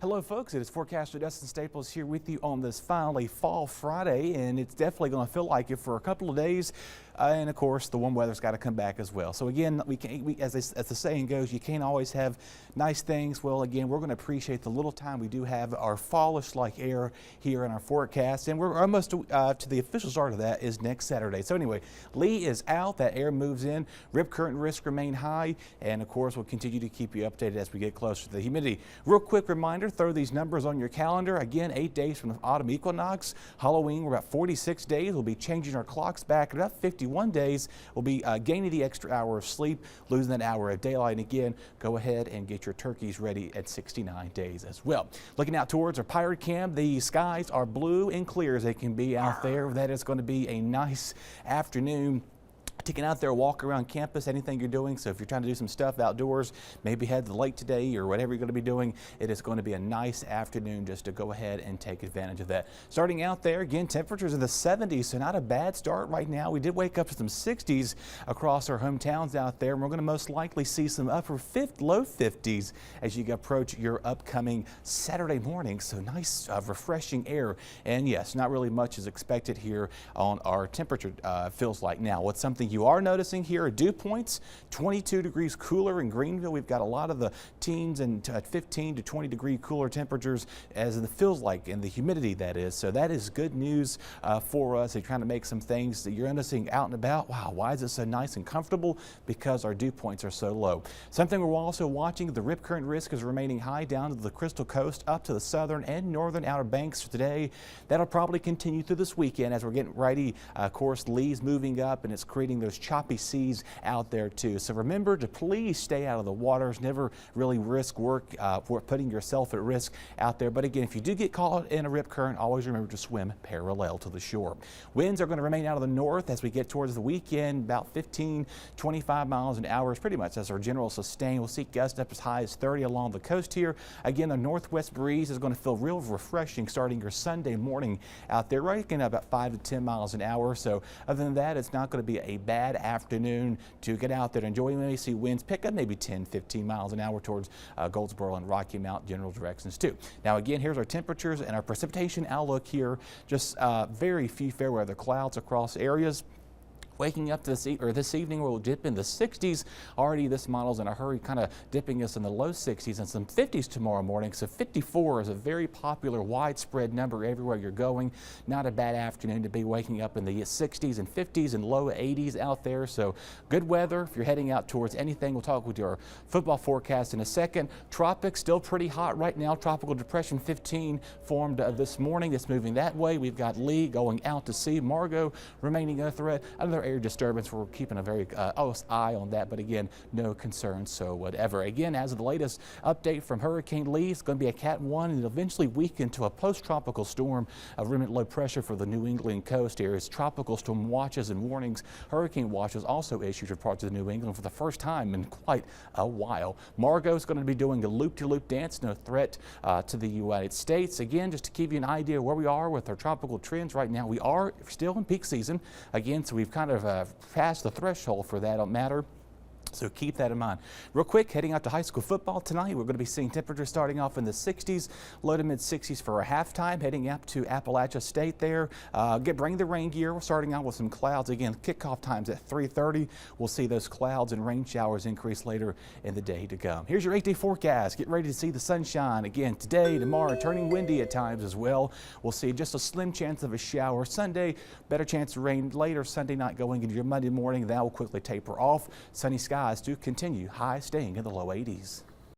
Hello folks, it is forecaster Dustin Staples here with you on this finally fall Friday, and it's definitely going to feel like it for a couple of days. And of course, the warm weather's got to come back as well. So again, as the saying goes, you can't always have nice things. Well, again, we're going to appreciate the little time we do have our fallish-like air here in our forecast, and we're almost to the official start of that is next Saturday. So anyway, Lee is out, that air moves in, rip current risk remain high, and of course, we'll continue to keep you updated as we get closer to the humidity. Real quick reminder, throw these numbers on your calendar. Again, 8 days from the autumn equinox. Halloween, we're about 46 days. We'll be changing our clocks back at about 51 days. We'll be gaining the extra hour of sleep, losing that hour of daylight. And again, go ahead and get your turkeys ready at 69 days as well. Looking out towards our pirate camp, the skies are blue and clear as they can be out there. That is going to be a nice afternoon. Taking out there, walk around campus, anything you're doing. So if you're trying to do some stuff outdoors, maybe head to the lake today or whatever you're going to be doing, it is going to be a nice afternoon just to go ahead and take advantage of that. Starting out there, again, temperatures in the 70s, so not a bad start right now. We did wake up to some 60s across our hometowns out there, and we're going to most likely see some low 50s as you approach your upcoming Saturday morning. So nice, refreshing air. And yes, not really much is expected here on our temperature feels like now. What's something you are noticing here are dew points, 22 degrees cooler in Greenville. We've got a lot of the teens and 15 to 20 degree cooler temperatures as it feels like, and the humidity that is. So that is good news for us. They're trying to make some things that you're noticing out and about. Wow, why is it so nice and comfortable? Because our dew points are so low. Something we're also watching, the rip current risk is remaining high down to the Crystal Coast up to the southern and northern Outer Banks today. That'll probably continue through this weekend as we're getting ready. Of course, Lee's moving up and it's creating those choppy seas out there too. So remember to please stay out of the waters. Never really risk for putting yourself at risk out there. But again, if you do get caught in a rip current, always remember to swim parallel to the shore. Winds are going to remain out of the north as we get towards the weekend, about 15, 25 miles an hour is pretty much as our general sustain. We'll see gusts up as high as 30 along the coast here. Again, the northwest breeze is going to feel real refreshing starting your Sunday morning out there, right at about 5 to 10 miles an hour. So other than that, it's not going to be a bad afternoon to get out there and enjoy. We may see winds pick up maybe 10, 15 miles an hour towards Goldsboro and Rocky Mount general directions too. Now again, here's our temperatures and our precipitation outlook here. Just very few fair weather clouds across areas. Waking up this evening, we'll dip in the 60s. Already this model's in a hurry, kind of dipping us in the low 60s and some 50s tomorrow morning. So 54 is a very popular, widespread number everywhere you're going. Not a bad afternoon to be waking up in the 60s and 50s and low 80s out there. So good weather if you're heading out towards anything. We'll talk with your football forecast in a second. Tropics still pretty hot right now. Tropical Depression 15 formed this morning. It's moving that way. We've got Lee going out to sea. Margot remaining a threat. Another air disturbance. We're keeping a very close eye on that, but again, no concerns. So whatever. Again, as of the latest update from Hurricane Lee, it's going to be a Cat 1 and it'll eventually weaken to a post-tropical storm of remnant low pressure for the New England coast areas. Tropical storm watches and warnings, hurricane watches also issued for parts of New England for the first time in quite a while. Margot is going to be doing a loop-to-loop dance, no threat to the United States. Again, just to give you an idea where we are with our tropical trends right now, we are still in peak season. Again, so we've kind of passed the threshold for that matter. So keep that in mind. Real quick, heading out to high school football tonight, we're going to be seeing temperatures starting off in the 60s, low to mid 60s for a halftime, heading up to Appalachia State there. Bring the rain gear. We're starting out with some clouds. Again, kickoff times at 3:30. We'll see those clouds and rain showers increase later in the day to come. Here's your 8-day forecast. Get ready to see the sunshine again today, tomorrow, turning windy at times as well. We'll see just a slim chance of a shower Sunday, better chance of rain later Sunday night going into your Monday morning. That will quickly taper off. Sunny skies do continue, high staying in the low 80s.